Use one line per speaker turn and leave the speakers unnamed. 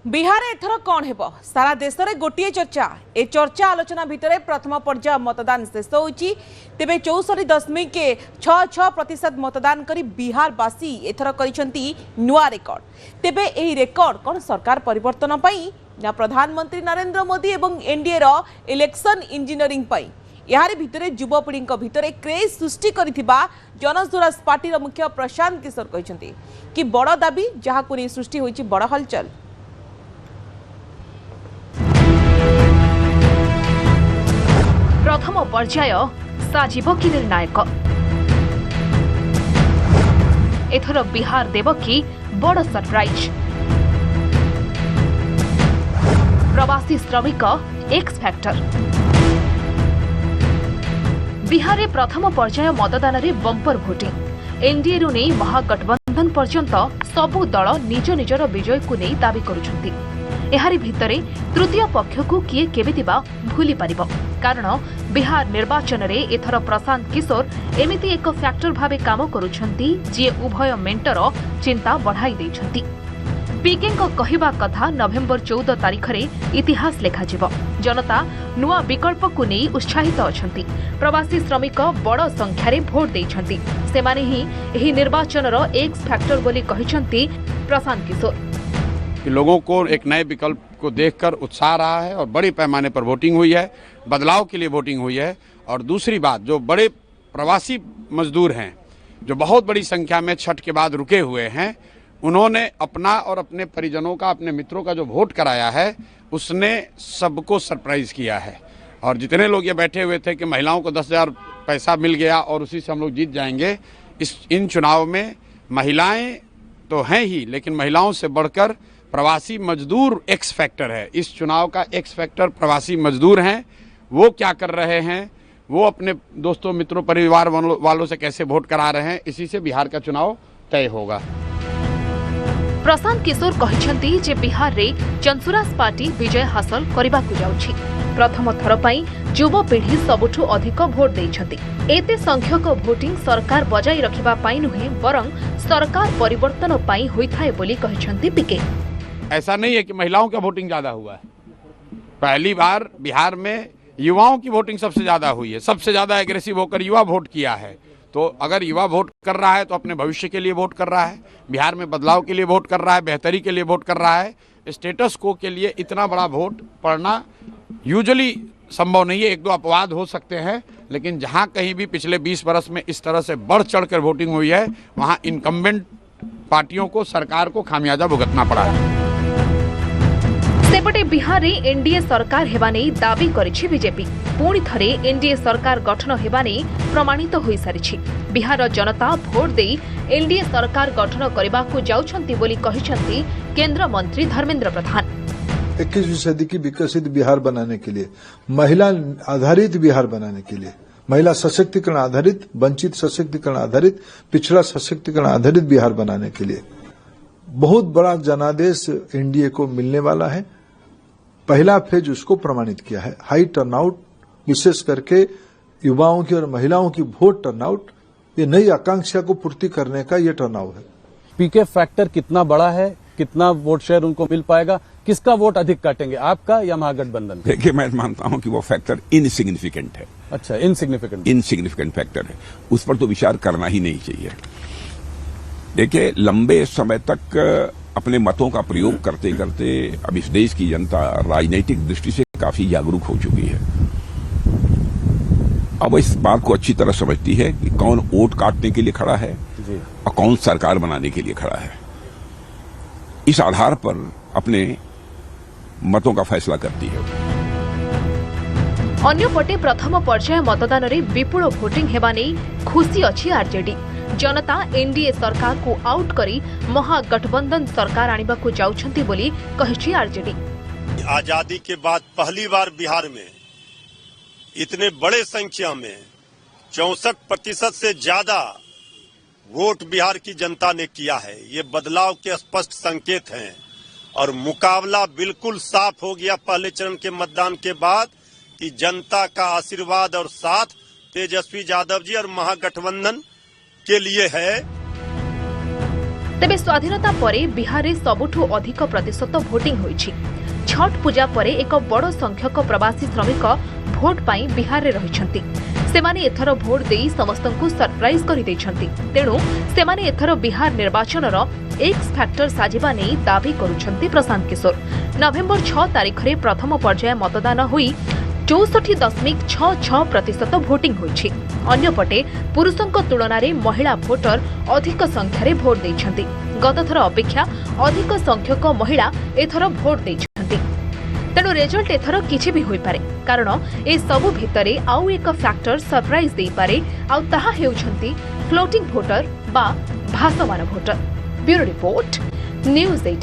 बिहार एथर कौन हेबो सारा देश में गोटे चर्चा ए चर्चा आलोचना भितर प्रथम पर्याय मतदान शेष होती तेबे 64.66% मतदान करी बिहारवासी एथर करिसेंती नुआ रेकर्ड। तेबे एही रेकर्ड कौन सरकार परिवर्तन पाई ना प्रधानमंत्री नरेंद्र मोदी एवं एनडीए रो इलेक्शन इंजीनियरिंग पाई यार भितरे युवपीढ़ी भितरे क्रेज सृष्टि करिथिबा जनस्वराज पार्टी मुख्य प्रशांत किशोर कहते कि बड़ दाबी जहां सृष्टि होइछि बड़ हलचल।
प्रथम पर्याय साजिब कि निर्णायक एथर बिहार देव कि बड़ सरप्राइज प्रवासी श्रमिक एक्स फैक्टर बिहार में प्रथम पर्याय मतदान रे बंपर भोटिंग एनडीए रु नहीं महागठबंधन पर्यंत सबु दल निज निजर विजय को नहीं दाबी करुछंती। एहारी भितरे तृतीय पक्ष को किए केबेतिबा भूली पारिबो कारण बिहार निर्वाचन रे एथर प्रशांत किशोर एमिति एक फैक्टर भावे काम करुछंती जे उभय मेंटर चिंता बढ़ाई दैछंती। पीके कहिबा कथा नवेम्बर 14 तारिख रे इतिहास लेखाजिबो जनता नुआ विकल्प को नहीं उत्साहित अछंती प्रवासी श्रमिक बड़ संख्यार भोट देछंती सेमाने ही एही निर्वाचन रो एक्स फैक्टर बोली कहिसंती प्रशांत किशोर।
लोगों को एक नए विकल्प को देखकर उत्साह रहा है और बड़े पैमाने पर वोटिंग हुई है, बदलाव के लिए वोटिंग हुई है। और दूसरी बात जो बड़े प्रवासी मजदूर हैं जो बहुत बड़ी संख्या में छठ के बाद रुके हुए हैं उन्होंने अपना और अपने परिजनों का अपने मित्रों का जो वोट कराया है उसने सबको सरप्राइज किया है। और जितने लोग ये बैठे हुए थे कि महिलाओं को 10,000 पैसा मिल गया और उसी से हम लोग जीत जाएंगे, इन चुनाव में महिलाएं तो हैं ही लेकिन महिलाओं से बढ़कर प्रवासी मजदूर एक्स फैक्टर है। इस चुनाव का एक्स फैक्टर प्रवासी मजदूर हैं। वो क्या कर रहे हैं, वो अपने दोस्तों मित्रों परिवार वालों से कैसे वोट करा रहे हैं, इसी से बिहार का चुनाव तय होगा।
प्रशांत किशोर कहिसंती जे बिहार रे जनसुराज पार्टी विजय हासिल करबा को जाउछि। प्रथम थर पई युवपीढ़ी सबुठु अधिक भोट देइछंती। एते संख्यक भोटिंग सरकार बजाई रखिबा पाई नुहे बरं सरकार परिवर्तन पाई होइथाय बोली कहिसंती पीके।
ऐसा नहीं है कि महिलाओं का वोटिंग ज्यादा हुआ है। पहली बार बिहार में युवाओं की वोटिंग सबसे ज्यादा हुई है। सबसे ज्यादा एग्रेसिव होकर युवा वोट किया है। तो अगर युवा वोट कर रहा है तो अपने भविष्य के लिए वोट कर रहा है, बिहार में बदलाव के लिए वोट कर रहा है, बेहतरी के लिए वोट कर रहा है। स्टेटस को के लिए इतना बड़ा वोट पड़ना यूजुअली संभव नहीं है। एक दो अपवाद हो सकते हैं लेकिन जहां कहीं भी पिछले 20 वर्ष में इस तरह से बढ़ चढ़कर वोटिंग हुई है वहां इनकम्बेंट पार्टियों को, सरकार को खामियाजा भुगतना पड़ा है।
सेपटे बिहार रे एनडीए सरकार हेबा नै दाबी करिछि बीजेपी। पुणी थरे एनडीए सरकार गठन हेबा नै प्रमाणित होई सारिछि। बिहार जनता भोट देई एनडीए सरकार गठन करबा को जाउछंती बोली कहिसंती केंद्र मंत्री धर्मेंद्र प्रधान।
21वीं सदी की विकसित बिहार बनाने के लिए, महिला आधारित बिहार बनाने के लिए, महिला सशक्तिकरण आधारित, वंचित सशक्तिकरण आधारित, पिछड़ा सशक्तिकरण आधारित बिहार बनाने के लिए बहुत बड़ा जनादेश एनडीए को मिलने वाला है। पहला फेज उसको प्रमाणित किया है। हाई टर्नआउट, विशेष करके युवाओं की और महिलाओं की वोट टर्नआउट, ये नई आकांक्षा को पूर्ति करने का ये टर्नआउट है।
पीके फैक्टर कितना बड़ा है, कितना वोट शेयर उनको मिल पाएगा, किसका वोट अधिक काटेंगे, आपका या महागठबंधन?
देखिए, मैं मानता हूं कि वो फैक्टर इनसिग्निफिकेंट है।
अच्छा, इनसिग्निफिकेंट फैक्टर है, उस पर तो विचार करना ही नहीं चाहिए। देखिए, लंबे समय तक अपने मतों का प्रयोग करते करते अब इस देश की जनता राजनीतिक दृष्टि से काफी जागरूक हो चुकी है। अब इस बात को अच्छी तरह समझती है कि कौन वोट काटने के लिए खड़ा है और कौन सरकार बनाने के लिए खड़ा है। इस आधार पर अपने मतों का फैसला करती है।
अन्यपटे प्रथम पर्याय मतदान रे विपुल भोटिंग हेबा नै खुशी अछि आरजेडी। जनता एनडीए सरकार को आउट करी महागठबंधन सरकार आनिबा को जाउछंती बोली कहिछि आरजेडी।
आजादी के बाद पहली बार बिहार में इतने बड़े संख्या में 64% से ज्यादा वोट बिहार की जनता ने किया है। ये बदलाव के स्पष्ट संकेत हैं और मुकाबला बिल्कुल साफ हो गया पहले चरण के मतदान के बाद कि जनता का आशीर्वाद और साथ तेजस्वी यादव जी और महागठबंधन के लिए है।
तेबे स्वाधीनता परे बिहार रे सबुठु अधिक प्रतिशत भोटिंग होईछि। छठ पूजा परे एक बड़ संख्यक प्रवासी श्रमिक भोट पाई बिहार रे रहिछंती। सेमाने एथर भोट देई समस्तंकु सरप्राइज करि दैछंती। तेणु सेमाने एथर बिहार निर्वाचनर एक्स फैक्टर साजिबा नै दाबी करुछंती प्रशांत किशोर। नवेम्बर 6 तारिख रे प्रथम पर्याय मतदान होई 64.66% भोटिंग होईछि। अन्यपटे पुरुषंक तुलना रे महिला भोटर अधिक संख्यारे भोट दैछंती। गतथर अपेक्षा अधिक संख्यक महिला एथर भोट दैछंती। तेणु रिजल्ट एथर किछि भी होई पारे, कारण ए सबु भितरे आउ एक फैक्टर सरप्राइज देई पारे, आउ ताहा हेउछंती फ्लोटिंग भोटर बा भासमान भोटर। Bureau report, news 18।